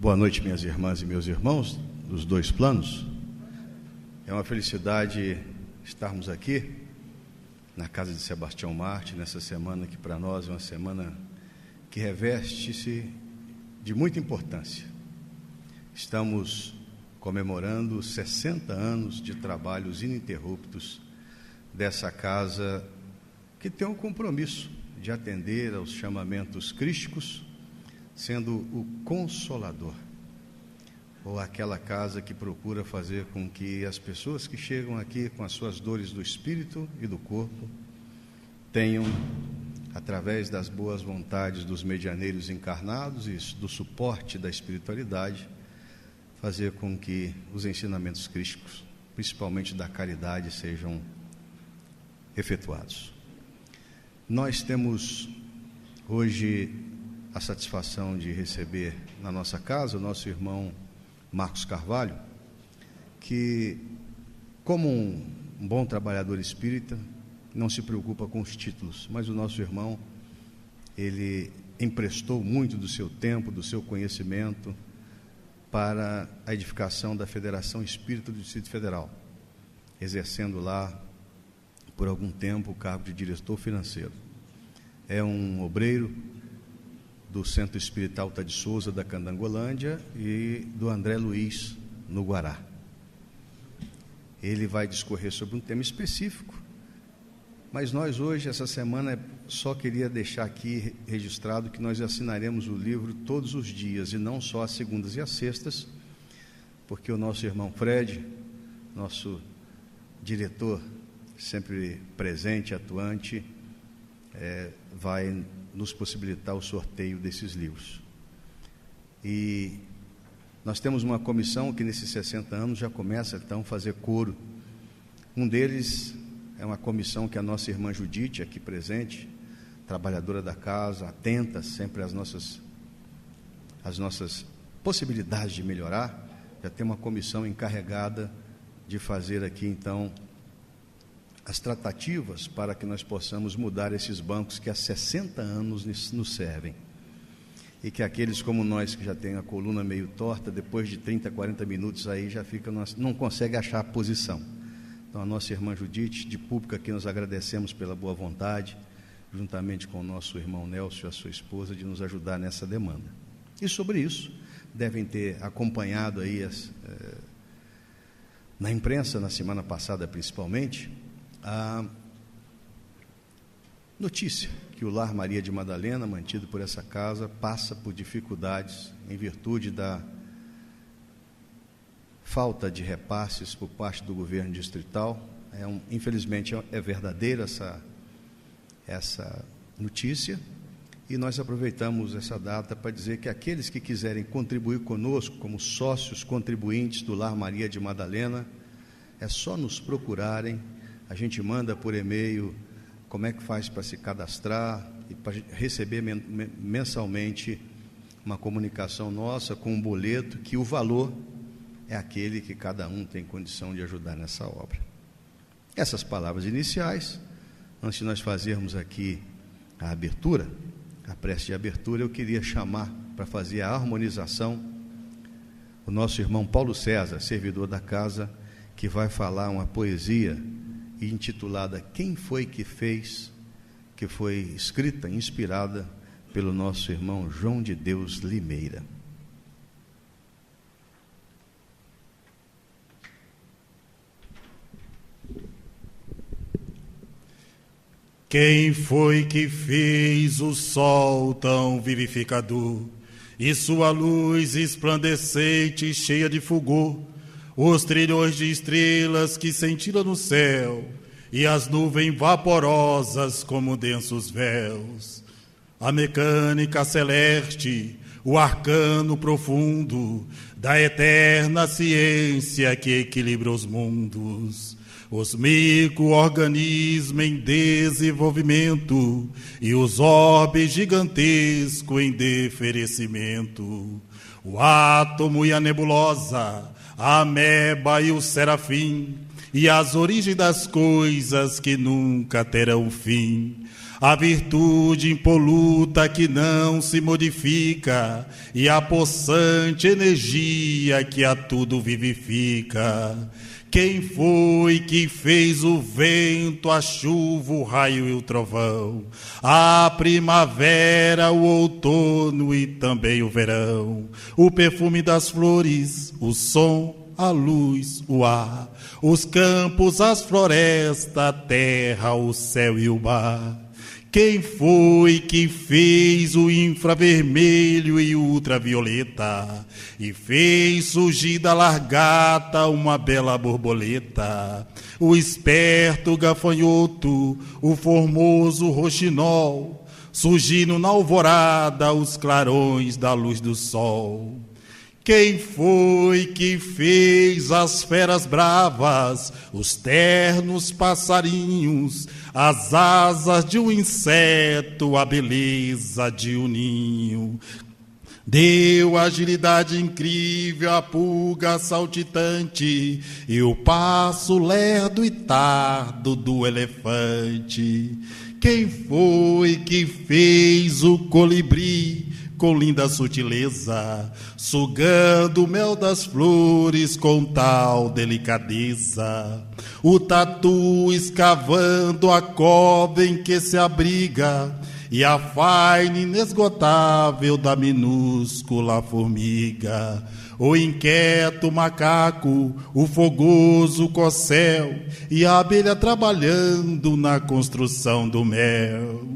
Boa noite, minhas irmãs e meus irmãos dos dois planos. É uma felicidade estarmos aqui na casa de Sebastião Marte, nessa semana que para nós é uma semana que reveste-se de muita importância. Estamos comemorando 60 anos de trabalhos ininterruptos dessa casa que tem o compromisso de atender aos chamamentos crísticos, sendo o consolador, ou aquela casa que procura fazer com que as pessoas que chegam aqui com as suas dores do espírito e do corpo tenham, através das boas vontades dos medianeiros encarnados e do suporte da espiritualidade, fazer com que os ensinamentos crísticos, principalmente da caridade, sejam efetuados. Nós temos hoje a satisfação de receber na nossa casa o nosso irmão Marcos Carvalho, que, como um bom trabalhador espírita, não se preocupa com os títulos, mas o nosso irmão, ele emprestou muito do seu tempo, do seu conhecimento, para a edificação da Federação Espírita do Distrito Federal, exercendo lá, por algum tempo, o cargo de diretor financeiro. É um obreiro do Centro Espírita Alta de Souza, da Candangolândia, e do André Luiz, no Guará. Ele vai discorrer sobre um tema específico, mas nós hoje, essa semana, só queria deixar aqui registrado que nós assinaremos o livro todos os dias, e não só às segundas e às sextas, porque o nosso irmão Fred, nosso diretor, sempre presente, atuante, vai nos possibilitar o sorteio desses livros. E nós temos uma comissão que nesses 60 anos já começa então a fazer coro. Um deles é uma comissão que a nossa irmã Judite, aqui presente, trabalhadora da casa, atenta sempre às nossas possibilidades de melhorar, já tem uma comissão encarregada de fazer aqui então as tratativas para que nós possamos mudar esses bancos que há 60 anos nos servem. E que aqueles como nós, que já tem a coluna meio torta, depois de 30, 40 minutos aí já fica, não consegue achar a posição. Então a nossa irmã Judite, de público aqui, nós agradecemos pela boa vontade, juntamente com o nosso irmão Nelson e a sua esposa, de nos ajudar nessa demanda. E sobre isso, devem ter acompanhado aí na imprensa, na semana passada principalmente, a notícia que o Lar Maria de Madalena, mantido por essa casa, passa por dificuldades em virtude da falta de repasses por parte do governo distrital. Infelizmente é verdadeira essa notícia, e nós aproveitamos essa data para dizer que aqueles que quiserem contribuir conosco como sócios contribuintes do Lar Maria de Madalena, é só nos procurarem. A gente manda por e-mail como é que faz para se cadastrar e para receber mensalmente uma comunicação nossa com um boleto, que o valor é aquele que cada um tem condição de ajudar nessa obra. Essas palavras iniciais, antes de nós fazermos aqui a abertura, a prece de abertura, eu queria chamar para fazer a harmonização o nosso irmão Paulo César, servidor da casa, que vai falar uma poesia intitulada Quem Foi Que Fez, que foi escrita, inspirada pelo nosso irmão João de Deus Limeira. Quem foi que fez o sol tão vivificador, e sua luz resplandecente cheia de fulgor, os trilhões de estrelas que cintilam no céu, e as nuvens vaporosas como densos véus, a mecânica celeste, o arcano profundo da eterna ciência que equilibra os mundos, os micro-organismos em desenvolvimento e os orbes gigantescos em deferecimento, o átomo e a nebulosa, a ameba e o serafim, e as origens das coisas que nunca terão fim, a virtude impoluta que não se modifica, e a possante energia que a tudo vivifica. Quem foi que fez o vento, a chuva, o raio e o trovão, a primavera, o outono e também o verão, o perfume das flores, o som, a luz, o ar, os campos, as florestas, a terra, o céu e o mar? Quem foi que fez o infravermelho e o ultravioleta, e fez surgir da largata uma bela borboleta? O esperto gafanhoto, o formoso roxinol, surgindo na alvorada os clarões da luz do sol. Quem foi que fez as feras bravas, os ternos passarinhos, as asas de um inseto, a beleza de um ninho? Deu agilidade incrível à pulga saltitante e o passo lerdo e tardo do elefante. Quem foi que fez o colibri com linda sutileza, sugando o mel das flores com tal delicadeza? O tatu escavando a cova em que se abriga, e a faina inesgotável da minúscula formiga. O inquieto macaco, o fogoso corcel, e a abelha trabalhando na construção do mel.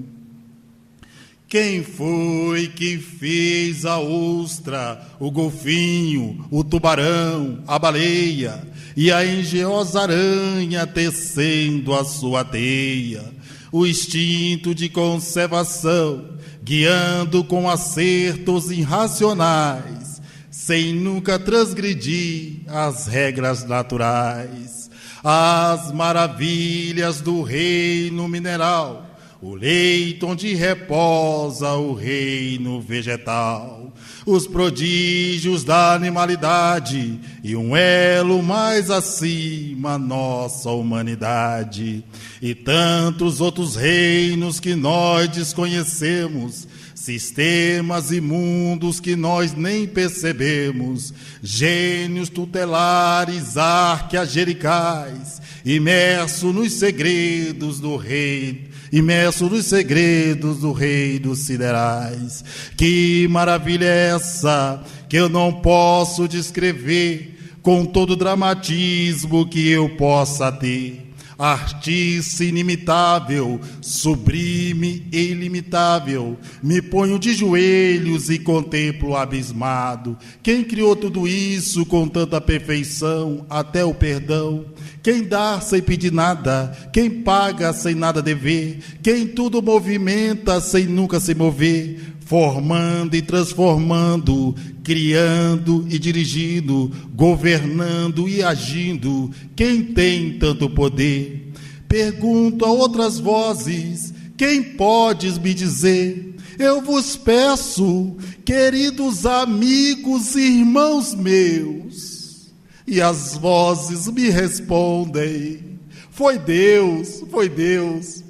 Quem foi que fez a ostra, o golfinho, o tubarão, a baleia e a engenhosa aranha tecendo a sua teia? O instinto de conservação, guiando com acertos irracionais, sem nunca transgredir as regras naturais. As maravilhas do reino mineral, o leito onde reposa o reino vegetal, os prodígios da animalidade e um elo mais acima, nossa humanidade, e tantos outros reinos que nós desconhecemos, sistemas e mundos que nós nem percebemos, gênios tutelares, arqueangelicais, imerso nos segredos do rei, imerso nos segredos do rei dos siderais. Que maravilha é essa que eu não posso descrever com todo o dramatismo que eu possa ter? Artista inimitável, sublime e ilimitável, me ponho de joelhos e contemplo abismado. Quem criou tudo isso com tanta perfeição, até o perdão? Quem dá sem pedir nada, quem paga sem nada dever, quem tudo movimenta sem nunca se mover, formando e transformando, criando e dirigindo, governando e agindo, quem tem tanto poder? Pergunto a outras vozes, quem podes me dizer? Eu vos peço, queridos amigos e irmãos meus. E as vozes me respondem, foi Deus, foi Deus,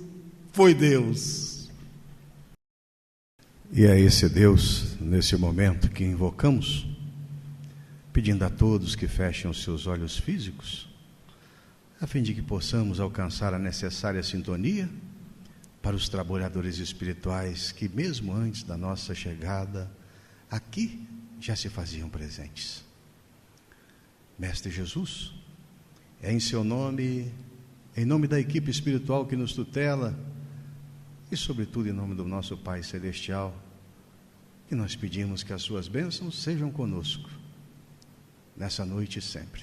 foi Deus. E é esse Deus, nesse momento, que invocamos, pedindo a todos que fechem os seus olhos físicos, a fim de que possamos alcançar a necessária sintonia para os trabalhadores espirituais que, mesmo antes da nossa chegada aqui, já se faziam presentes. Mestre Jesus, é em seu nome, em nome da equipe espiritual que nos tutela, e sobretudo em nome do nosso Pai Celestial, que nós pedimos que as suas bênçãos sejam conosco, nessa noite e sempre.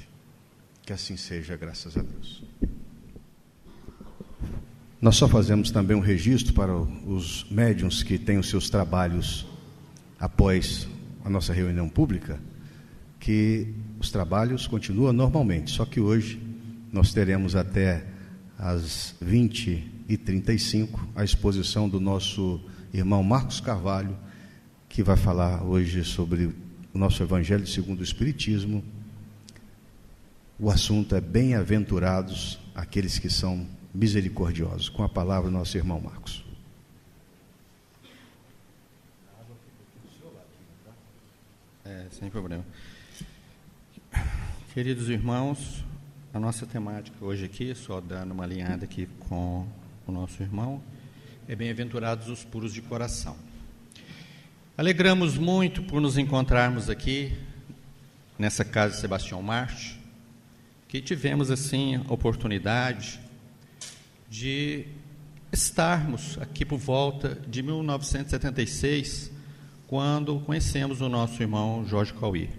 Que assim seja, graças a Deus. Nós só fazemos também um registro para os médiuns que têm os seus trabalhos após a nossa reunião pública, que os trabalhos continuam normalmente, só que hoje nós teremos até às 20h35 a exposição do nosso irmão Marcos Carvalho, que vai falar hoje sobre o nosso Evangelho segundo o Espiritismo. O assunto é bem-aventurados aqueles que são misericordiosos. Com a palavra, nosso irmão Marcos. Sem problema. Queridos irmãos, a nossa temática hoje aqui, só dando uma alinhada aqui com o nosso irmão, é bem-aventurados os puros de coração. Alegramos muito por nos encontrarmos aqui, nessa casa de Sebastião Marte, que tivemos, assim, a oportunidade de estarmos aqui por volta de 1976, quando conhecemos o nosso irmão Jorge Cauí.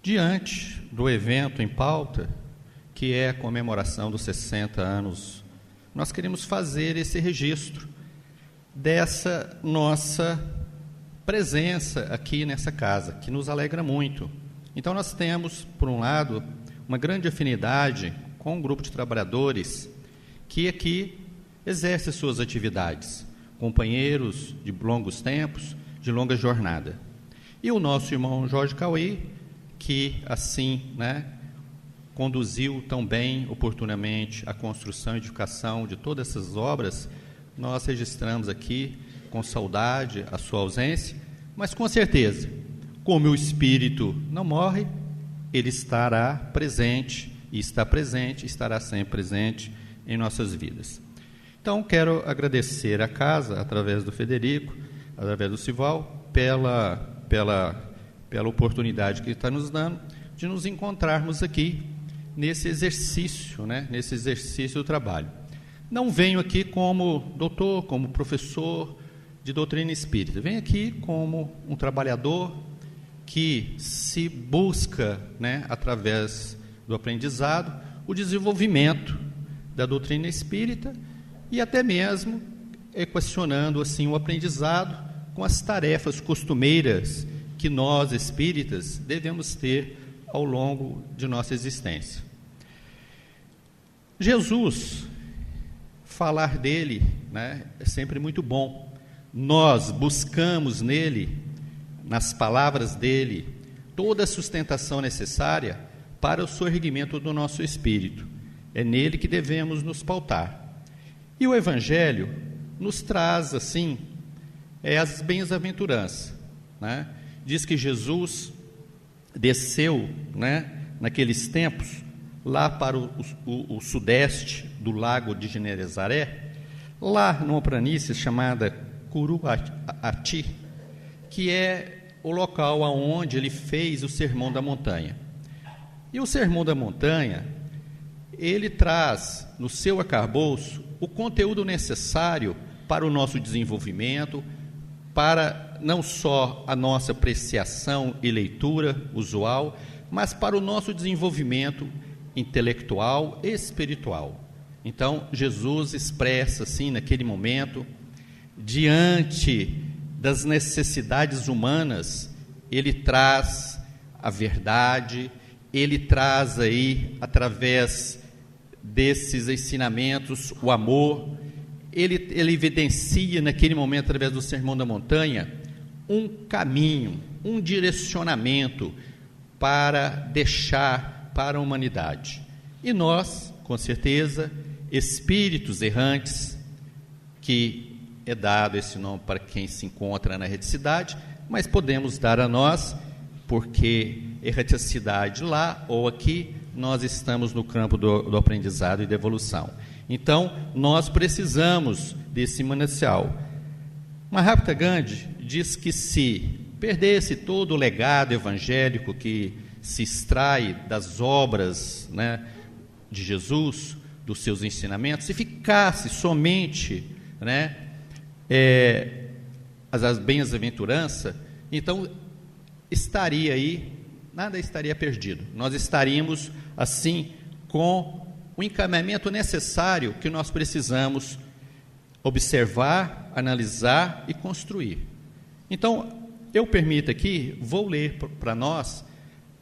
Diante do evento em pauta, que é a comemoração dos 60 anos, nós queremos fazer esse registro dessa nossa presença aqui nessa casa, que nos alegra muito. Então, nós temos, por um lado, uma grande afinidade com um grupo de trabalhadores que aqui exerce suas atividades, companheiros de longos tempos, de longa jornada. E o nosso irmão Jorge Cauí, que assim, conduziu tão bem, oportunamente, a construção e edificação de todas essas obras, nós registramos aqui, com saudade, a sua ausência, mas com certeza, como o Espírito não morre, ele estará presente, e está presente, estará sempre presente em nossas vidas. Então, quero agradecer à casa, através do Federico, através do Sival, pela oportunidade que ele está nos dando de nos encontrarmos aqui nesse exercício, nesse exercício do trabalho. Não venho aqui como doutor, como professor de doutrina espírita, venho aqui como um trabalhador que se busca, através do aprendizado, o desenvolvimento da doutrina espírita e até mesmo equacionando assim o aprendizado com as tarefas costumeiras que nós, espíritas, devemos ter ao longo de nossa existência. Jesus, falar dele, é sempre muito bom. Nós buscamos nele, nas palavras dele, toda a sustentação necessária para o soerguimento do nosso espírito. É nele que devemos nos pautar. E o Evangelho nos traz, assim, as bem-aventuranças, Diz que Jesus desceu, naqueles tempos, lá para o sudeste do lago de Genezaré, lá numa planície chamada Curuati, que é o local onde ele fez o Sermão da Montanha. E o Sermão da Montanha, ele traz no seu arcabouço o conteúdo necessário para o nosso desenvolvimento, para não só a nossa apreciação e leitura usual, mas para o nosso desenvolvimento intelectual e espiritual. Então, Jesus expressa, assim, naquele momento, diante das necessidades humanas, ele traz a verdade, ele traz aí, através desses ensinamentos, o amor. Ele evidencia naquele momento, através do Sermão da Montanha, um caminho, um direcionamento para deixar para a humanidade. E nós, com certeza, espíritos errantes, que é dado esse nome para quem se encontra na erraticidade, mas podemos dar a nós, porque erraticidade lá ou aqui, nós estamos no campo do aprendizado e da evolução. Então, nós precisamos desse manancial. Mahatma Gandhi diz que se perdesse todo o legado evangélico que se extrai das obras, de Jesus, dos seus ensinamentos, se ficasse somente, as bem-aventuranças, então estaria aí, nada estaria perdido. Nós estaríamos, assim, com o encaminhamento necessário que nós precisamos observar, analisar e construir. Então, eu permito aqui, vou ler para nós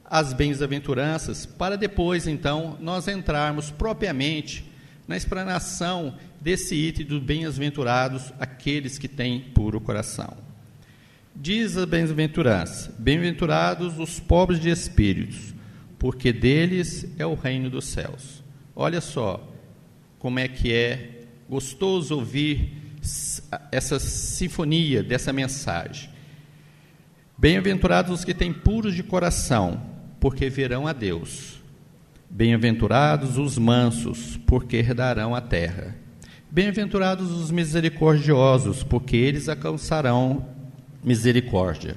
as bem-aventuranças, para depois, então, nós entrarmos propriamente na explanação desse item dos bem-aventurados, aqueles que têm puro coração. Diz a bem-aventurança: bem-aventurados os pobres de espíritos, porque deles é o reino dos céus. Olha só como é que é gostoso ouvir essa sinfonia dessa mensagem. Bem-aventurados os que têm puros de coração, porque verão a Deus. Bem-aventurados os mansos, porque herdarão a terra. Bem-aventurados os misericordiosos, porque eles alcançarão misericórdia.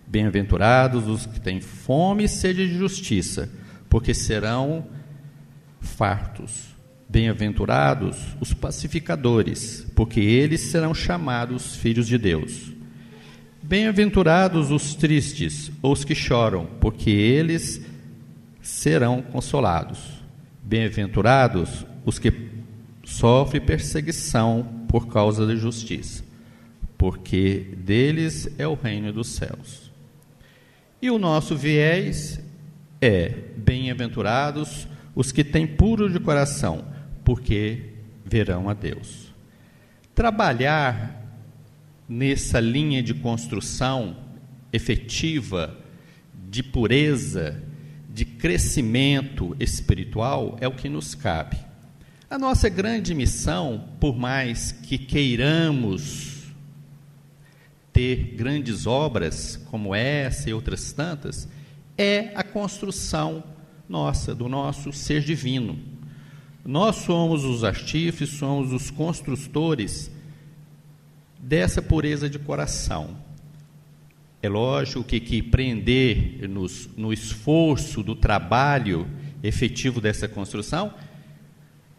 Bem-aventurados os que têm fome e sede de justiça, porque serão fartos. Bem-aventurados os pacificadores, porque eles serão chamados filhos de Deus. Bem-aventurados os tristes, os que choram, porque eles serão consolados. Bem-aventurados os que sofrem perseguição por causa da justiça, porque deles é o reino dos céus. E o nosso viés é: bem-aventurados os que têm puro de coração, porque verão a Deus. Trabalhar nessa linha de construção efetiva, de pureza, de crescimento espiritual, é o que nos cabe. A nossa grande missão, por mais que queiramos ter grandes obras como essa e outras tantas, é a construção nossa, do nosso ser divino. Nós somos os artífices, somos os construtores dessa pureza de coração. É lógico que prender-nos no esforço do trabalho efetivo dessa construção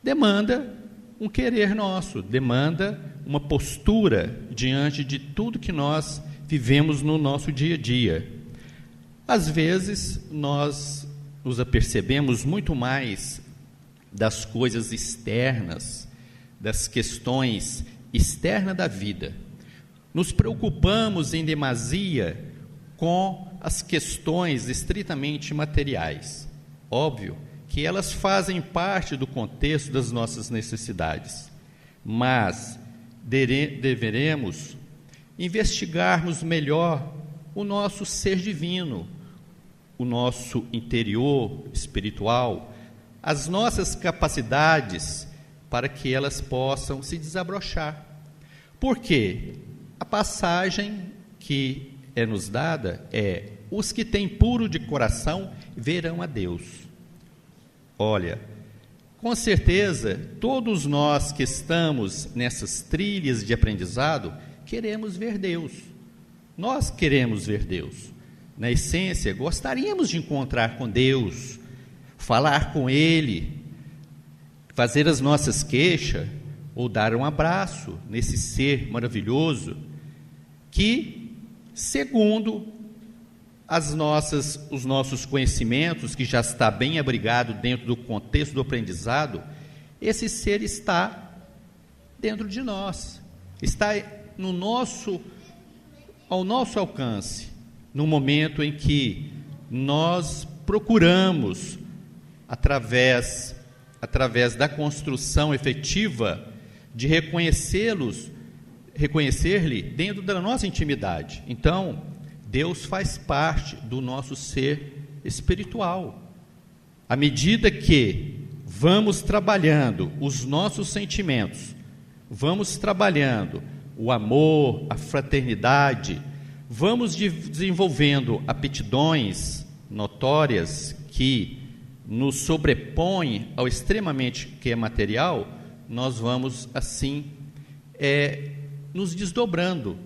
demanda um querer nosso, demanda uma postura diante de tudo que nós vivemos no nosso dia a dia. Às vezes, nós nos apercebemos muito mais das coisas externas, das questões externas da vida. Nos preocupamos em demasia com as questões estritamente materiais. Óbvio que elas fazem parte do contexto das nossas necessidades, mas deveremos investigarmos melhor o nosso ser divino, o nosso interior espiritual, as nossas capacidades, para que elas possam se desabrochar. Por quê? A passagem que é nos dada é: os que têm puro de coração verão a Deus. Olha, com certeza, todos nós que estamos nessas trilhas de aprendizado, queremos ver Deus. Nós queremos ver Deus. Na essência, gostaríamos de encontrar com Deus, falar com Ele, fazer as nossas queixas, ou dar um abraço nesse ser maravilhoso, que, segundo os nossos conhecimentos, que já está bem abrigado dentro do contexto do aprendizado, esse ser está dentro de nós, está ao nosso alcance, no momento em que nós procuramos, através da construção efetiva, de reconhecer-lhe dentro da nossa intimidade. Então, Deus faz parte do nosso ser espiritual. À medida que vamos trabalhando os nossos sentimentos, vamos trabalhando o amor, a fraternidade, vamos desenvolvendo aptidões notórias que nos sobrepõem ao extremamente que é material, nós vamos assim nos desdobrando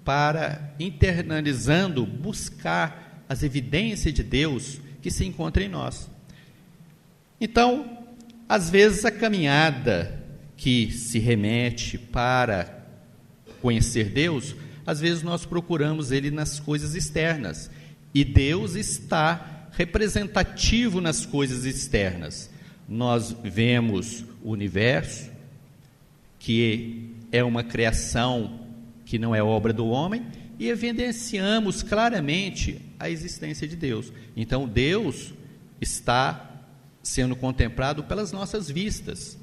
para, internalizando, buscar as evidências de Deus que se encontram em nós. Então, às vezes a caminhada que se remete para conhecer Deus, às vezes nós procuramos Ele nas coisas externas, e Deus está representativo nas coisas externas. Nós vemos o universo, que é uma criação que não é obra do homem, e evidenciamos claramente a existência de Deus. Então, Deus está sendo contemplado pelas nossas vistas.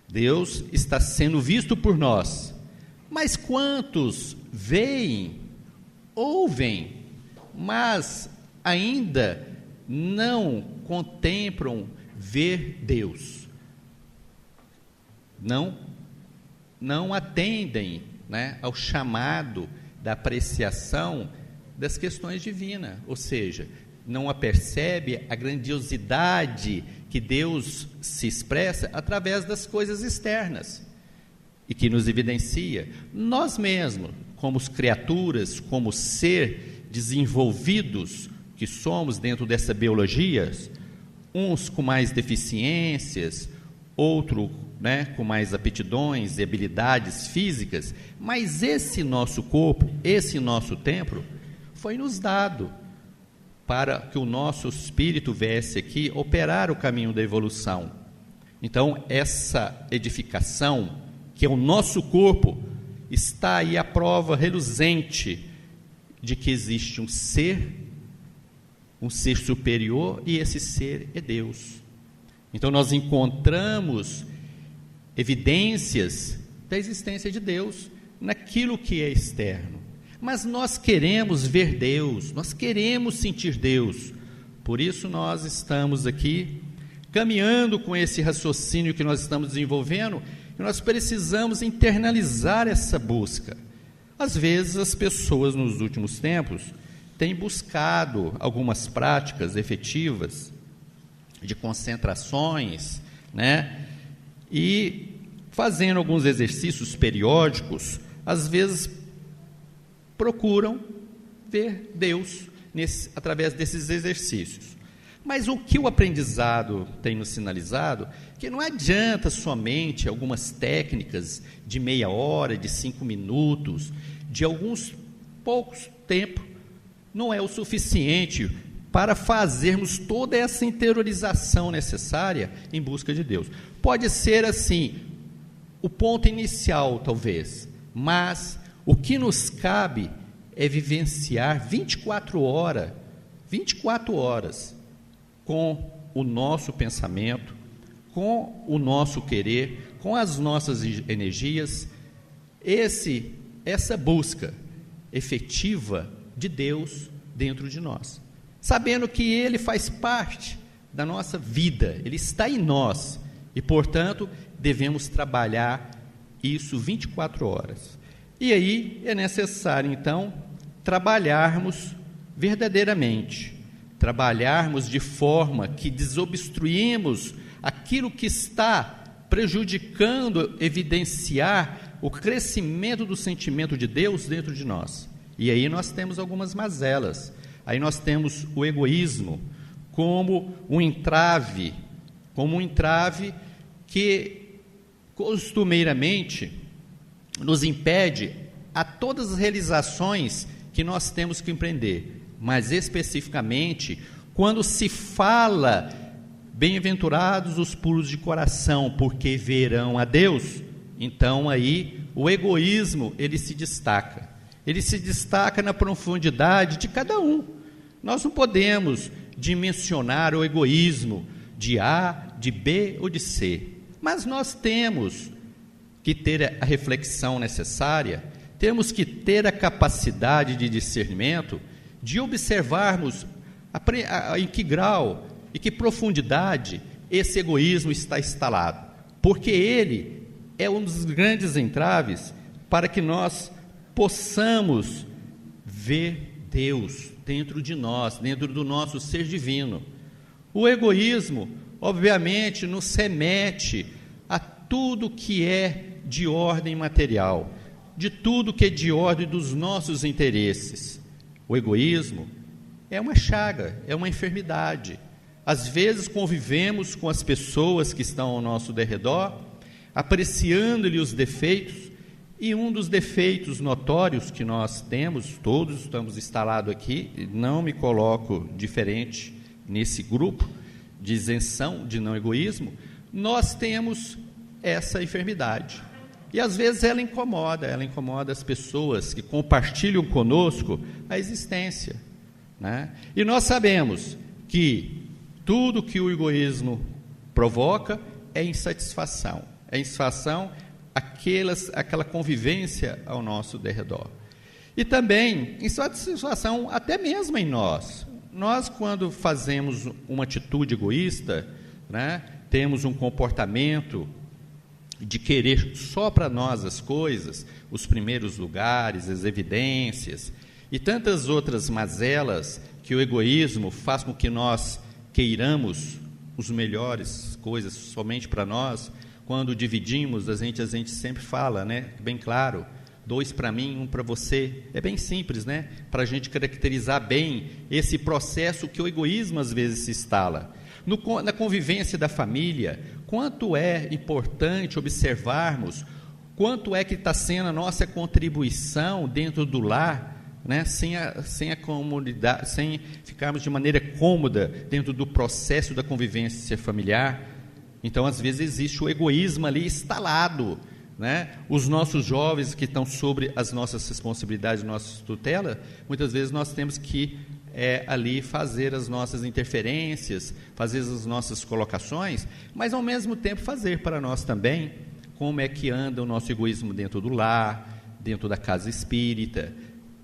Deus está sendo visto por nós. Mas quantos veem, ouvem, mas ainda não contemplam ver Deus? Não atendem, ao chamado da apreciação das questões divinas, ou seja, não percebe a grandiosidade que Deus se expressa através das coisas externas e que nos evidencia. Nós mesmos, como criaturas, como ser desenvolvidos que somos dentro dessa biologia, uns com mais deficiências, outros, com mais aptidões e habilidades físicas, mas esse nosso corpo, esse nosso templo, foi nos dado para que o nosso espírito viesse aqui operar o caminho da evolução. Então, essa edificação, que é o nosso corpo, está aí a prova reluzente de que existe um ser superior, e esse ser é Deus. Então, nós encontramos evidências da existência de Deus naquilo que é externo. Mas nós queremos ver Deus, nós queremos sentir Deus. Por isso nós estamos aqui caminhando com esse raciocínio que nós estamos desenvolvendo, e nós precisamos internalizar essa busca. Às vezes as pessoas nos últimos tempos têm buscado algumas práticas efetivas de concentrações, e fazendo alguns exercícios periódicos, às vezes procuram ver Deus através desses exercícios. Mas o que o aprendizado tem nos sinalizado, que não adianta somente algumas técnicas de meia hora, de 5 minutos, de alguns poucos tempos, não é o suficiente para fazermos toda essa interiorização necessária em busca de Deus. Pode ser assim, o ponto inicial talvez, mas o que nos cabe é vivenciar 24 horas com o nosso pensamento, com o nosso querer, com as nossas energias, essa busca efetiva de Deus dentro de nós, sabendo que Ele faz parte da nossa vida, Ele está em nós, e portanto devemos trabalhar isso 24 horas. E aí é necessário, então, trabalharmos verdadeiramente, trabalharmos de forma que desobstruímos aquilo que está prejudicando, evidenciar o crescimento do sentimento de Deus dentro de nós. E aí nós temos algumas mazelas, aí nós temos o egoísmo como um entrave que costumeiramente nos impede a todas as realizações que nós temos que empreender, mas especificamente quando se fala bem-aventurados os puros de coração, porque verão a Deus, então aí o egoísmo ele se destaca na profundidade de cada um. Nós não podemos dimensionar o egoísmo de A, de B ou de C, mas nós temos que ter a reflexão necessária, temos que ter a capacidade de discernimento, de observarmos em que grau e que profundidade esse egoísmo está instalado, porque ele é um dos grandes entraves para que nós possamos ver Deus dentro de nós, dentro do nosso ser divino. O egoísmo, obviamente, nos remete a tudo que é de ordem material, de tudo que é de ordem dos nossos interesses. O egoísmo é uma chaga, é uma enfermidade. Às vezes convivemos com as pessoas que estão ao nosso derredor, apreciando-lhe os defeitos, e um dos defeitos notórios que nós temos, todos estamos instalados aqui, não me coloco diferente nesse grupo de isenção, de não egoísmo, nós temos essa enfermidade. E às vezes ela incomoda as pessoas que compartilham conosco a existência, E nós sabemos que tudo que o provoca é insatisfação, aquela convivência ao nosso derredor. E também insatisfação até mesmo em nós. Nós, quando fazemos uma atitude egoísta, temos um comportamento de querer só para nós as coisas, os primeiros lugares, as evidências, e tantas outras mazelas que o egoísmo faz com que nós queiramos os melhores coisas somente para nós. Quando dividimos, a gente sempre fala, né, bem claro, 2 para mim, 1 para você. É bem simples, né, para a gente caracterizar bem esse processo que o egoísmo às vezes se instala. Na convivência da família, quanto é importante observarmos quanto é que está sendo a nossa contribuição dentro do lar, né, sem a comunidade, sem ficarmos de maneira cômoda dentro do processo da convivência familiar. Então, às vezes, existe o egoísmo ali instalado, né? Os nossos jovens que estão sobre as nossas responsabilidades, nossa tutela, muitas vezes nós temos que ali fazer as nossas interferências, fazer as nossas colocações, mas ao mesmo tempo fazer para nós também como é que anda o nosso egoísmo dentro do lar, dentro da casa espírita,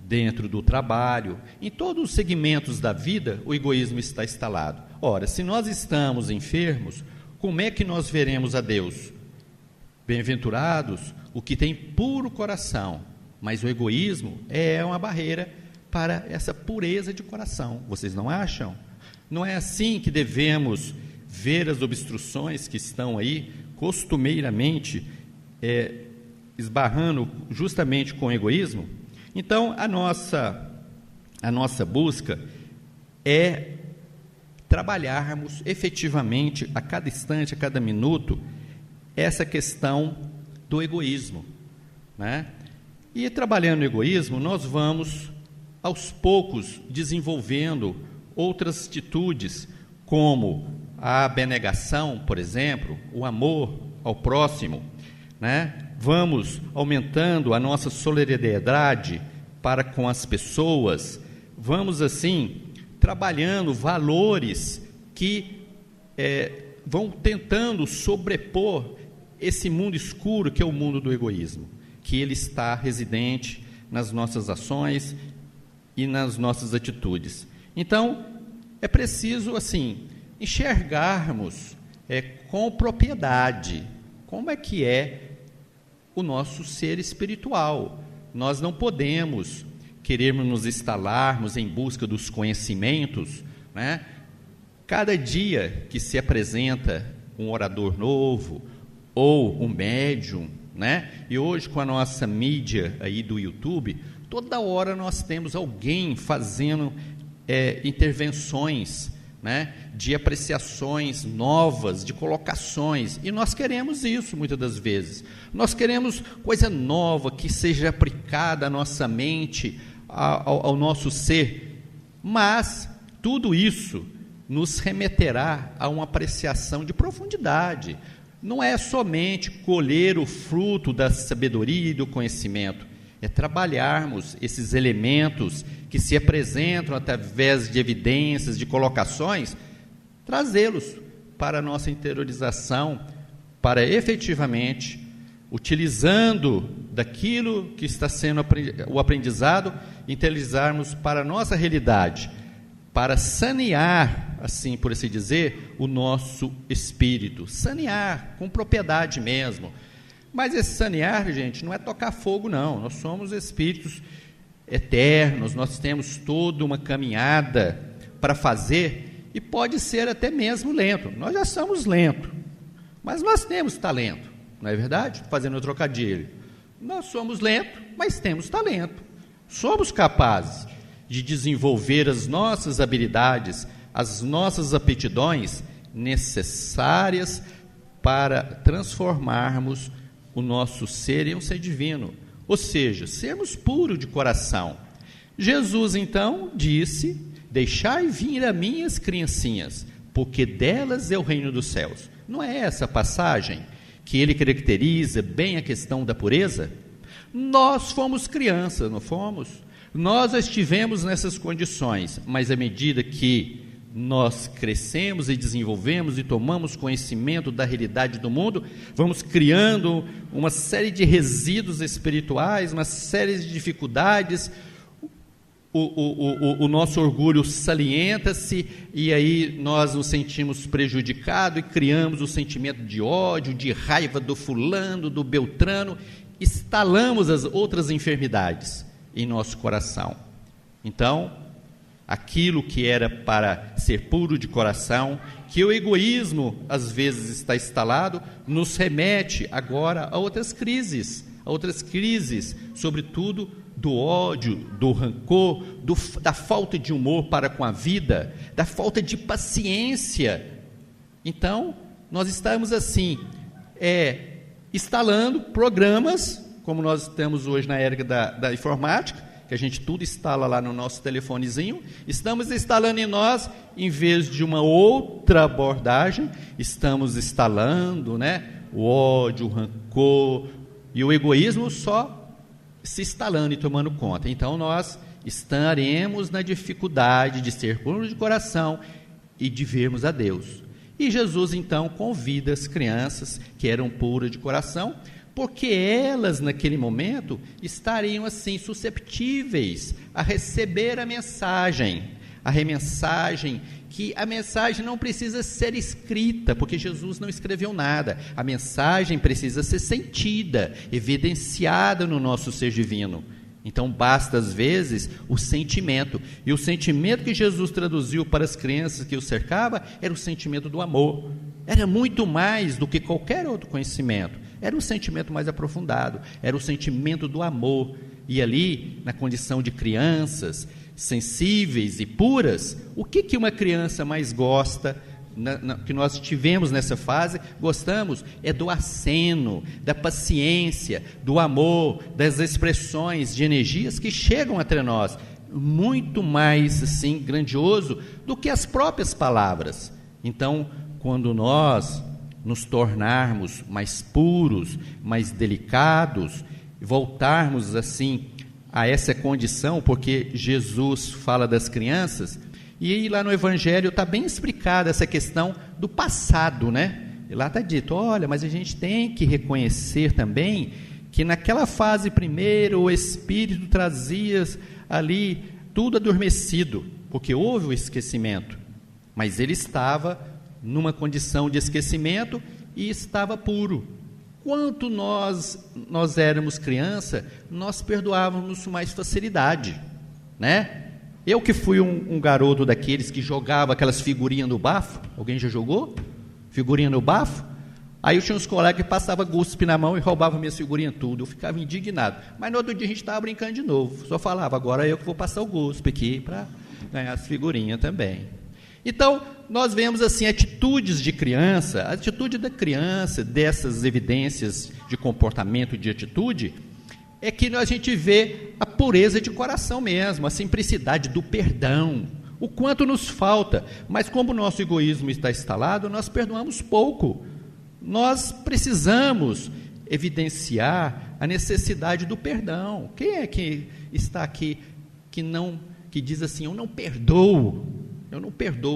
dentro do trabalho. Em todos os segmentos da vida, o egoísmo está instalado. Ora, se nós estamos enfermos, como é que nós veremos a Deus? Bem-aventurados o que tem puro coração, mas o egoísmo é uma barreira para essa pureza de coração. Vocês não acham? Não é assim que devemos ver as obstruções que estão aí, costumeiramente, esbarrando justamente com o egoísmo? Então, a nossa busca é trabalharmos efetivamente, a cada instante, a cada minuto, essa questão do egoísmo, né? E trabalhando o egoísmo, nós vamos, aos poucos, desenvolvendo outras atitudes, como a abnegação, por exemplo, o amor ao próximo, né? Vamos aumentando a nossa solidariedade para com as pessoas, vamos assim trabalhando valores que vão tentando sobrepor esse mundo escuro que é o mundo do egoísmo, que ele está residente nas nossas ações e nas nossas atitudes. Então, é preciso assim enxergarmos com propriedade como é que é o nosso ser espiritual. Nós não podemos querermos nos instalarmos em busca dos conhecimentos, né? Cada dia que se apresenta um orador novo ou um médium, né? E hoje com a nossa mídia aí do YouTube, toda hora nós temos alguém fazendo intervenções, né? De apreciações novas, de colocações, e nós queremos isso muitas das vezes. Nós queremos coisa nova que seja aplicada à nossa mente, ao nosso ser, mas tudo isso nos remeterá a uma apreciação de profundidade. Não é somente colher o fruto da sabedoria e do conhecimento, é trabalharmos esses elementos que se apresentam através de evidências, de colocações, trazê-los para a nossa interiorização, para efetivamente, utilizando daquilo que está sendo o aprendizado, interiorizarmos para a nossa realidade, para sanear, assim por assim dizer, o nosso espírito, sanear com propriedade mesmo. Mas esse sanear, gente, não é tocar fogo, não. Nós somos espíritos eternos, nós temos toda uma caminhada para fazer, e pode ser até mesmo lento. Nós já somos lentos, mas nós temos talento, não é verdade? Fazendo um trocadilho. Nós somos lentos, mas temos talento. Somos capazes de desenvolver as nossas habilidades, as nossas aptidões necessárias para transformarmos o nosso ser em um ser divino, ou seja, sermos puros de coração. Jesus então disse: deixai vir a mim as criancinhas, porque delas é o reino dos céus. Não é essa passagem que ele caracteriza bem a questão da pureza? Nós fomos crianças, não fomos? Nós estivemos nessas condições, mas à medida que nós crescemos e desenvolvemos e tomamos conhecimento da realidade do mundo, vamos criando uma série de resíduos espirituais, uma série de dificuldades, o nosso orgulho salienta-se, e aí nós nos sentimos prejudicados e criamos o sentimento de ódio, de raiva do fulano, do beltrano, instalamos as outras enfermidades em nosso coração. Então, aquilo que era para ser puro de coração, que o egoísmo às vezes está instalado, nos remete agora a outras crises, sobretudo do ódio, do rancor, da falta de humor para com a vida, da falta de paciência. Então, nós estamos assim, instalando programas, como nós estamos hoje na era da informática, que a gente tudo instala lá no nosso telefonezinho, estamos instalando em nós, em vez de uma outra abordagem, estamos instalando, o ódio, o rancor e o egoísmo só se instalando e tomando conta. Então nós estaremos na dificuldade de ser puros de coração e de vermos a Deus. E Jesus então convida as crianças que eram puras de coração, porque elas naquele momento estariam assim susceptíveis a receber a mensagem que a mensagem não precisa ser escrita, porque Jesus não escreveu nada, a mensagem precisa ser sentida, evidenciada no nosso ser divino. Então basta às vezes o sentimento, e o sentimento que Jesus traduziu para as crianças que o cercavam era o sentimento do amor, era muito mais do que qualquer outro conhecimento, era um sentimento mais aprofundado, era o sentimento do amor. E ali, na condição de crianças sensíveis e puras, o que uma criança mais gosta, que nós tivemos nessa fase, gostamos, é do aceno, da paciência, do amor, das expressões de energias que chegam até nós, muito mais assim, grandioso do que as próprias palavras. Então, quando nós nos tornarmos mais puros, mais delicados, voltarmos assim a essa condição, porque Jesus fala das crianças, e aí lá no Evangelho está bem explicada essa questão do passado, E lá está dito, olha, mas a gente tem que reconhecer também que naquela fase primeira o Espírito trazia ali tudo adormecido, porque houve o esquecimento, mas ele estava numa condição de esquecimento e estava puro. Quanto nós éramos criança, nós perdoávamos com mais facilidade, Eu que fui um garoto daqueles que jogava aquelas figurinhas no bafo, alguém já jogou? Figurinha no bafo? Aí eu tinha uns colegas que passavam guspe na mão e roubavam minhas figurinhas tudo, eu ficava indignado, mas no outro dia a gente estava brincando de novo, só falava, agora eu que vou passar o guspe aqui para ganhar as figurinhas também. Então, nós vemos assim atitudes de criança, a atitude da criança, dessas evidências de comportamento, de atitude, é que a gente vê a pureza de coração mesmo, a simplicidade do perdão, o quanto nos falta, mas como o nosso egoísmo está instalado, nós perdoamos pouco. Nós precisamos evidenciar a necessidade do perdão. Quem é que está aqui que diz assim, eu não perdoo,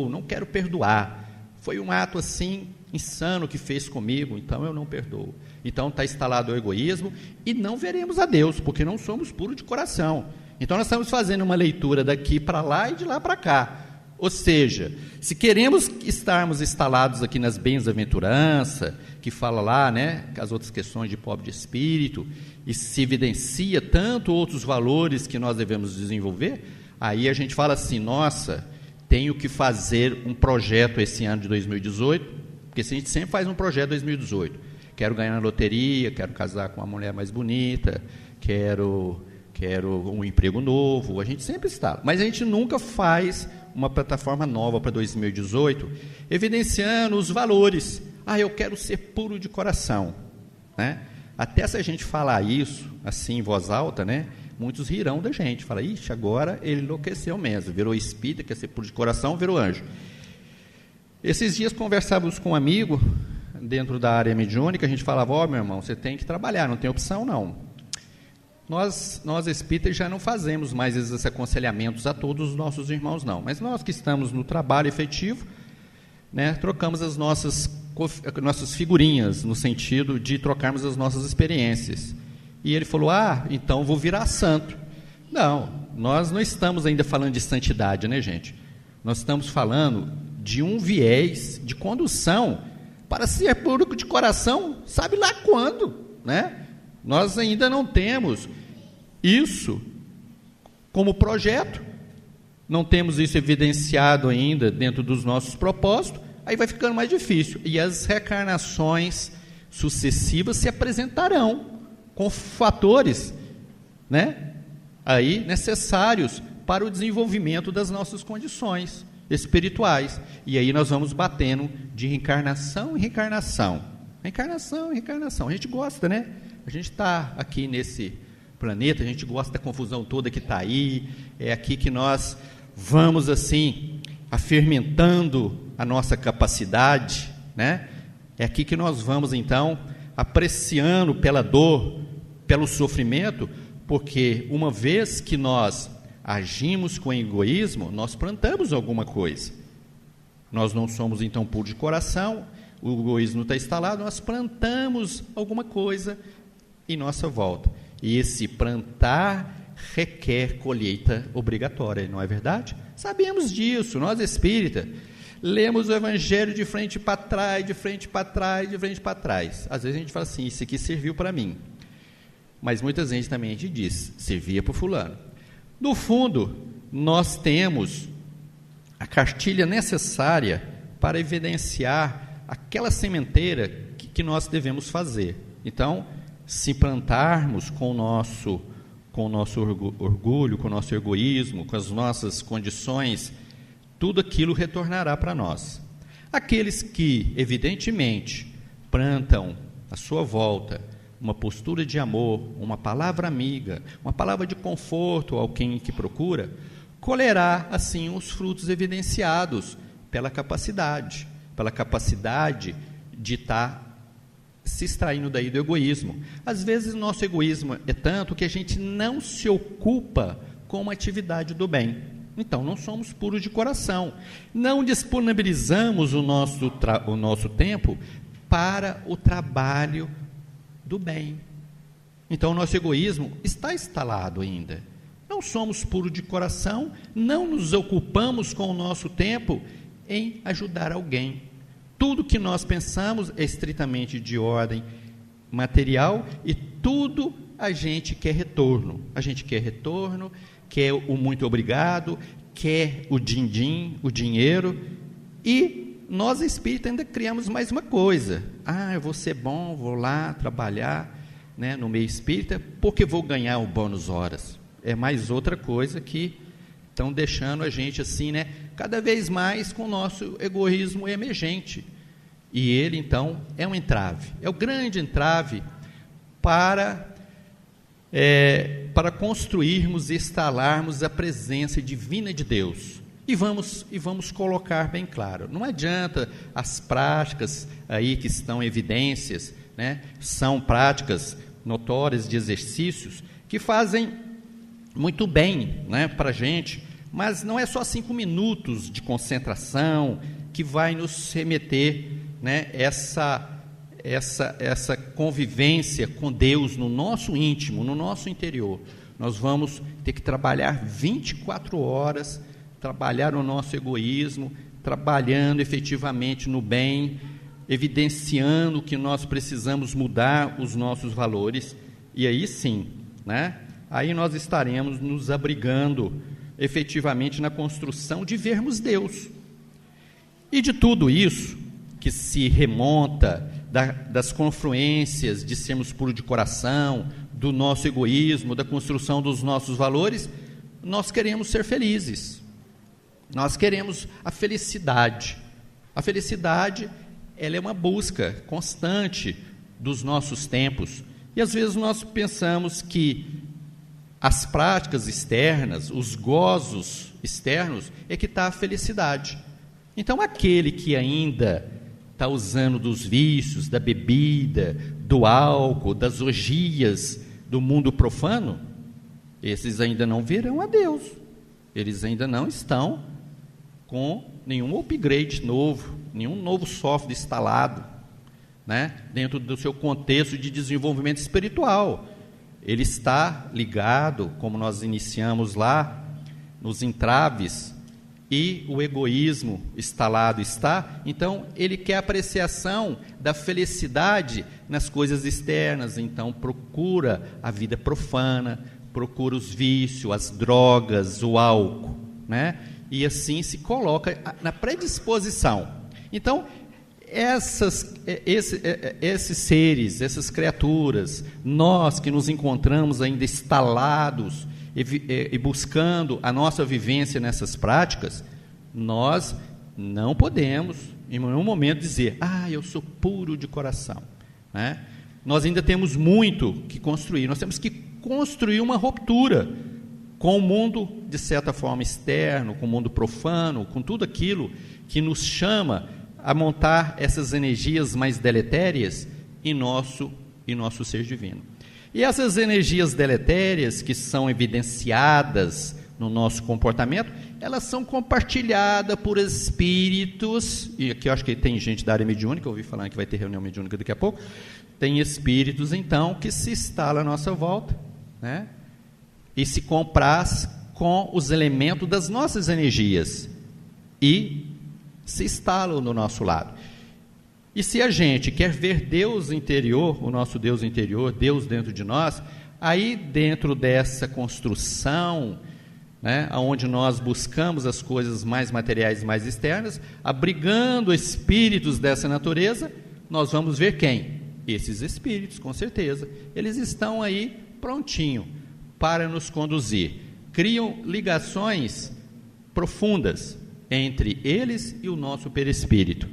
não quero perdoar, foi um ato assim insano que fez comigo, então eu não perdoo. Então está instalado o egoísmo e não veremos a Deus, porque não somos puros de coração. Então nós estamos fazendo uma leitura daqui para lá e de lá para cá. Ou seja, se queremos estarmos instalados aqui nas bem-aventuranças, que fala lá, as outras questões de pobre de espírito, e se evidencia tanto outros valores que nós devemos desenvolver, aí a gente fala assim, nossa, tenho que fazer um projeto esse ano de 2018, porque a gente sempre faz um projeto 2018, quero ganhar na loteria, quero casar com uma mulher mais bonita, quero um emprego novo, a gente sempre está, mas a gente nunca faz uma plataforma nova para 2018, evidenciando os valores. Eu quero ser puro de coração, Até se a gente falar isso, assim, em voz alta, muitos rirão da gente, fala, ixi, agora ele enlouqueceu mesmo, virou espírita, quer ser puro de coração, virou anjo. Esses dias conversávamos com um amigo, dentro da área mediúnica, a gente falava, meu irmão, você tem que trabalhar, não tem opção não. Nós espíritas já não fazemos mais esses aconselhamentos a todos os nossos irmãos não, mas nós que estamos no trabalho efetivo, trocamos as nossas figurinhas, no sentido de trocarmos as nossas experiências. E ele falou, então vou virar santo. Não, nós não estamos ainda falando de santidade, gente? Nós estamos falando de um viés de condução para ser puro de coração, sabe lá quando, Nós ainda não temos isso como projeto, não temos isso evidenciado ainda dentro dos nossos propósitos, aí vai ficando mais difícil. E as reencarnações sucessivas se apresentarão com fatores, né, aí necessários para o desenvolvimento das nossas condições espirituais. E aí nós vamos batendo de reencarnação em reencarnação. Reencarnação em reencarnação. A gente gosta, né? A gente está aqui nesse planeta, a gente gosta da confusão toda que está aí, é aqui que nós vamos assim, afermentando a nossa capacidade, né? É aqui que nós vamos então, apreciando pela dor, pelo sofrimento, porque uma vez que nós agimos com egoísmo, nós plantamos alguma coisa. Nós não somos então puros de coração, o egoísmo está instalado, nós plantamos alguma coisa em nossa volta. E esse plantar requer colheita obrigatória, não é verdade? Sabemos disso, nós espíritas lemos o Evangelho de frente para trás, de frente para trás, de frente para trás. Às vezes a gente fala assim, isso aqui serviu para mim. Mas muitas vezes também a gente diz, servia para o fulano. No fundo, nós temos a cartilha necessária para evidenciar aquela sementeira que nós devemos fazer. Então, se plantarmos com o nosso orgulho, com o nosso egoísmo, com as nossas condições, tudo aquilo retornará para nós. Aqueles que, evidentemente, plantam à sua volta uma postura de amor, uma palavra amiga, uma palavra de conforto ao quem que procura, colherá, assim, os frutos evidenciados pela capacidade de estar se extraindo daí do egoísmo. Às vezes, nosso egoísmo é tanto que a gente não se ocupa com uma atividade do bem. Então, não somos puros de coração. Não disponibilizamos o nosso tempo para o trabalho do bem. Então, o nosso egoísmo está instalado ainda. Não somos puros de coração, não nos ocupamos com o nosso tempo em ajudar alguém. Tudo que nós pensamos é estritamente de ordem material e tudo a gente quer retorno. A gente quer retorno, quer o muito obrigado, quer o din-din, o dinheiro. E nós espíritas ainda criamos mais uma coisa. Eu vou ser bom, vou lá trabalhar, né, no meio espírita, porque vou ganhar o bônus horas. É mais outra coisa que estão deixando a gente assim, né, cada vez mais com o nosso egoísmo emergente. E ele, então, é um entrave. É o grande entrave para construirmos e instalarmos a presença divina de Deus. E vamos colocar bem claro, não adianta as práticas aí que estão em evidências, né, são práticas notórias de exercícios que fazem muito bem, né, para a gente, mas não é só 5 minutos de concentração que vai nos remeter, né, essa convivência com Deus no nosso íntimo, no nosso interior. Nós vamos ter que trabalhar 24 horas, trabalhar o nosso egoísmo, trabalhando efetivamente no bem, evidenciando que nós precisamos mudar os nossos valores, e aí sim, né, aí nós estaremos nos abrigando efetivamente na construção de vermos Deus. E de tudo isso, que se remonta das confluências de sermos puros de coração, do nosso egoísmo, da construção dos nossos valores, nós queremos ser felizes. Nós queremos a felicidade. A felicidade, ela é uma busca constante dos nossos tempos. E às vezes nós pensamos que as práticas externas, os gozos externos, é que está a felicidade. Então, aquele que ainda está usando dos vícios, da bebida, do álcool, das orgias do mundo profano, esses ainda não verão a Deus. Eles ainda não estão com nenhum upgrade novo, nenhum novo software instalado, né, dentro do seu contexto de desenvolvimento espiritual. Ele está ligado, como nós iniciamos lá, nos entraves, e o egoísmo instalado está, então ele quer apreciação da felicidade nas coisas externas, então procura a vida profana, procura os vícios, as drogas, o álcool, né? E assim se coloca na predisposição. Então, esses seres, essas criaturas, nós que nos encontramos ainda instalados e buscando a nossa vivência nessas práticas, nós não podemos, em nenhum momento, dizer, eu sou puro de coração, né? Nós ainda temos muito que construir, nós temos que construir uma ruptura com o mundo, de certa forma, externo, com o mundo profano, com tudo aquilo que nos chama a montar essas energias mais deletérias em nosso ser divino. E essas energias deletérias que são evidenciadas no nosso comportamento, elas são compartilhadas por espíritos, e aqui eu acho que tem gente da área mediúnica, eu ouvi falar que vai ter reunião mediúnica daqui a pouco, tem espíritos, então, que se instalam à nossa volta, né? E se compraz com os elementos das nossas energias, e se instalam do nosso lado. E se a gente quer ver Deus interior, o nosso Deus interior, Deus dentro de nós, aí dentro dessa construção, né, onde nós buscamos as coisas mais materiais, mais externas, abrigando espíritos dessa natureza, nós vamos ver quem? Esses espíritos, com certeza. Eles estão aí prontinho para nos conduzir. Criam ligações profundas entre eles e o nosso perispírito.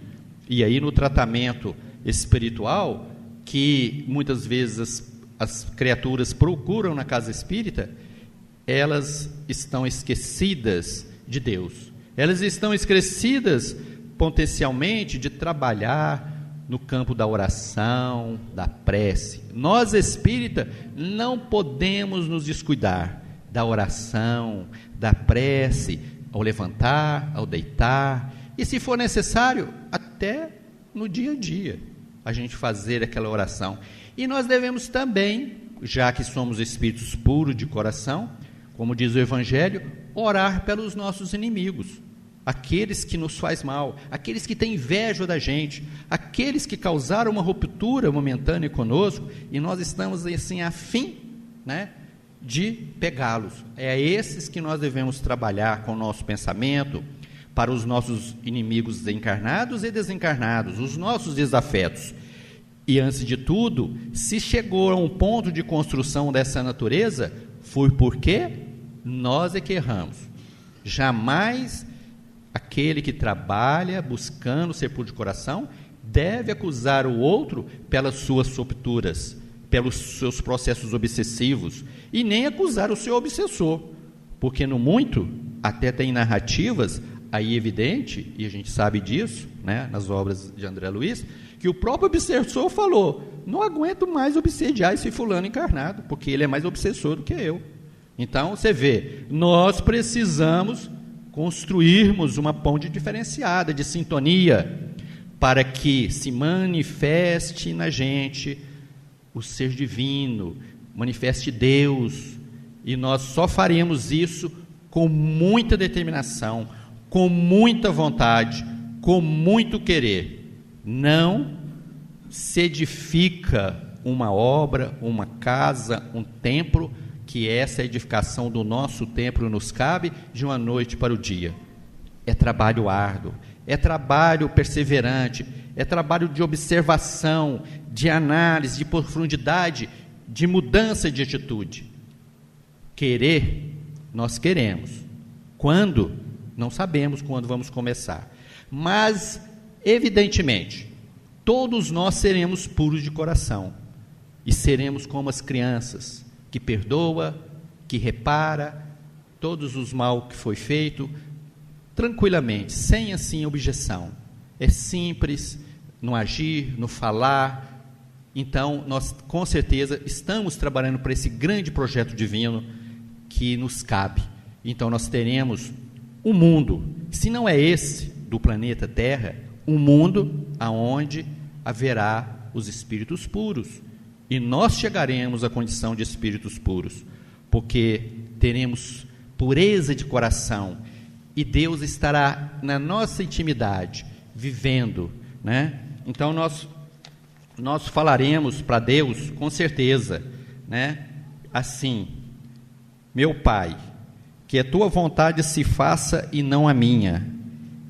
E aí no tratamento espiritual, que muitas vezes as criaturas procuram na casa espírita, elas estão esquecidas de Deus. Elas estão esquecidas potencialmente de trabalhar no campo da oração, da prece. Nós espíritas não podemos nos descuidar da oração, da prece, ao levantar, ao deitar, e se for necessário, até no dia a dia, a gente fazer aquela oração. E nós devemos também, já que somos espíritos puros de coração, como diz o Evangelho, orar pelos nossos inimigos, aqueles que nos fazem mal, aqueles que têm inveja da gente, aqueles que causaram uma ruptura momentânea conosco, e nós estamos assim a fim, né, de pegá-los. É a esses que nós devemos trabalhar com o nosso pensamento, para os nossos inimigos encarnados e desencarnados, os nossos desafetos. E antes de tudo, se chegou a um ponto de construção dessa natureza, foi porque nós é que erramos. Jamais aquele que trabalha buscando ser puro de coração deve acusar o outro pelas suas rupturas, pelos seus processos obsessivos, e nem acusar o seu obsessor, porque no muito, até tem narrativas aí evidente, e a gente sabe disso, né, nas obras de André Luiz, que o próprio obsessor falou, não aguento mais obsediar esse fulano encarnado, porque ele é mais obsessor do que eu. Então, você vê, nós precisamos construirmos uma ponte diferenciada de sintonia, para que se manifeste na gente o ser divino, manifeste Deus, e nós só faremos isso com muita determinação, com muita vontade, com muito querer. Não se edifica uma obra, uma casa, um templo, que essa edificação do nosso templo nos cabe de uma noite para o dia. É trabalho árduo, é trabalho perseverante, é trabalho de observação, de análise, de profundidade, de mudança de atitude. Querer, nós queremos. Quando? Não sabemos quando vamos começar. Mas, evidentemente, todos nós seremos puros de coração. E seremos como as crianças, que perdoa, que repara todos os mal que foi feito, tranquilamente, sem assim objeção. É simples no agir, no falar. Então, nós com certeza estamos trabalhando para esse grande projeto divino que nos cabe. Então, nós teremos um mundo, se não é esse do planeta Terra, um mundo aonde haverá os espíritos puros. E nós chegaremos à condição de espíritos puros, porque teremos pureza de coração, e Deus estará na nossa intimidade, vivendo, né? Então nós falaremos para Deus com certeza, né? Assim, meu Pai, que a tua vontade se faça e não a minha,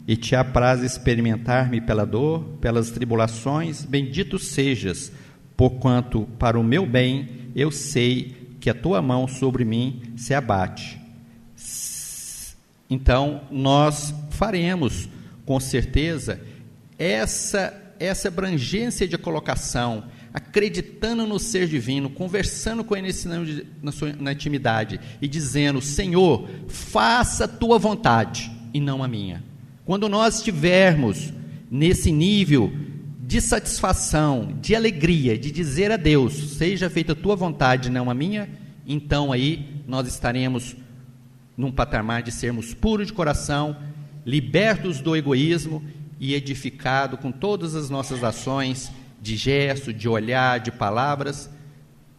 e te apraz experimentar-me pela dor, pelas tribulações, bendito sejas, porquanto para o meu bem eu sei que a tua mão sobre mim se abate. Então, nós faremos, com certeza, essa abrangência de colocação, acreditando no ser divino, conversando com ele na intimidade e dizendo: Senhor, faça a tua vontade e não a minha. Quando nós estivermos nesse nível de satisfação, de alegria, de dizer a Deus: seja feita a tua vontade e não a minha, então aí nós estaremos num patamar de sermos puros de coração, libertos do egoísmo e edificados com todas as nossas ações, de gesto, de olhar, de palavras,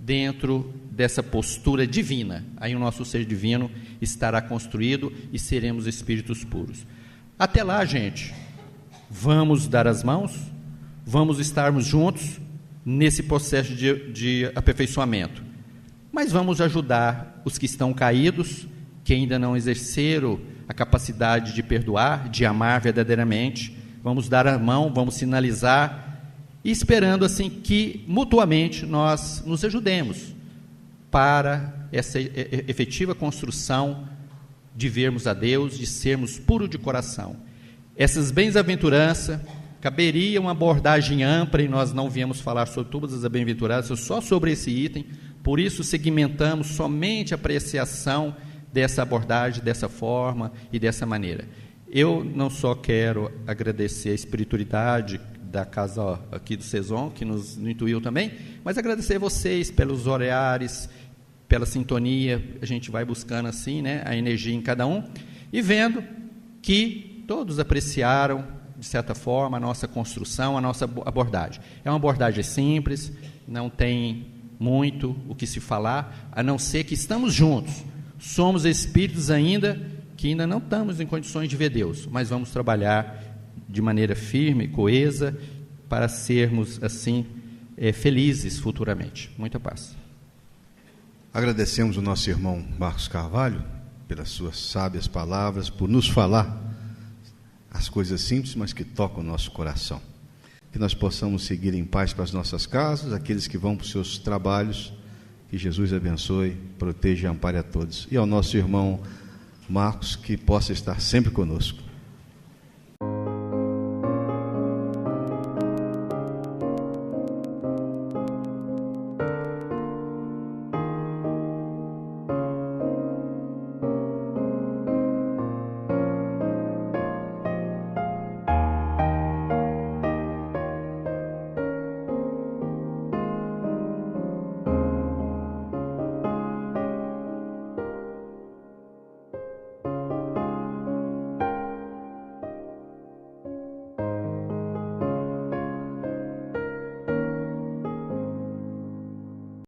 dentro dessa postura divina. Aí o nosso ser divino estará construído e seremos espíritos puros. Até lá, gente, vamos dar as mãos, vamos estarmos juntos nesse processo de aperfeiçoamento, mas vamos ajudar os que estão caídos, que ainda não exerceram a capacidade de perdoar, de amar verdadeiramente. Vamos dar a mão, vamos sinalizar, e esperando assim que mutuamente nós nos ajudemos para essa efetiva construção de vermos a Deus, de sermos puros de coração. Essas bem-aventuranças caberia uma abordagem ampla, e nós não viemos falar sobre todas as bem-aventuranças, só sobre esse item, por isso segmentamos somente a apreciação dessa abordagem, dessa forma e dessa maneira. Eu não só quero agradecer a espiritualidade da casa aqui do Saison, que nos intuiu também, mas agradecer a vocês pelos horários, pela sintonia. A gente vai buscando assim, né, a energia em cada um, e vendo que todos apreciaram, de certa forma, a nossa construção, a nossa abordagem. É uma abordagem simples, não tem muito o que se falar, a não ser que estamos juntos. Somos espíritos ainda que ainda não estamos em condições de ver Deus, mas vamos trabalhar de maneira firme, coesa, para sermos assim felizes futuramente. Muita paz. Agradecemos o nosso irmão Marcos Carvalho pelas suas sábias palavras, por nos falar as coisas simples, mas que tocam o nosso coração. Que nós possamos seguir em paz para as nossas casas, aqueles que vão para os seus trabalhos. Que Jesus abençoe, proteja e ampare a todos. E ao nosso irmão Marcos, que possa estar sempre conosco.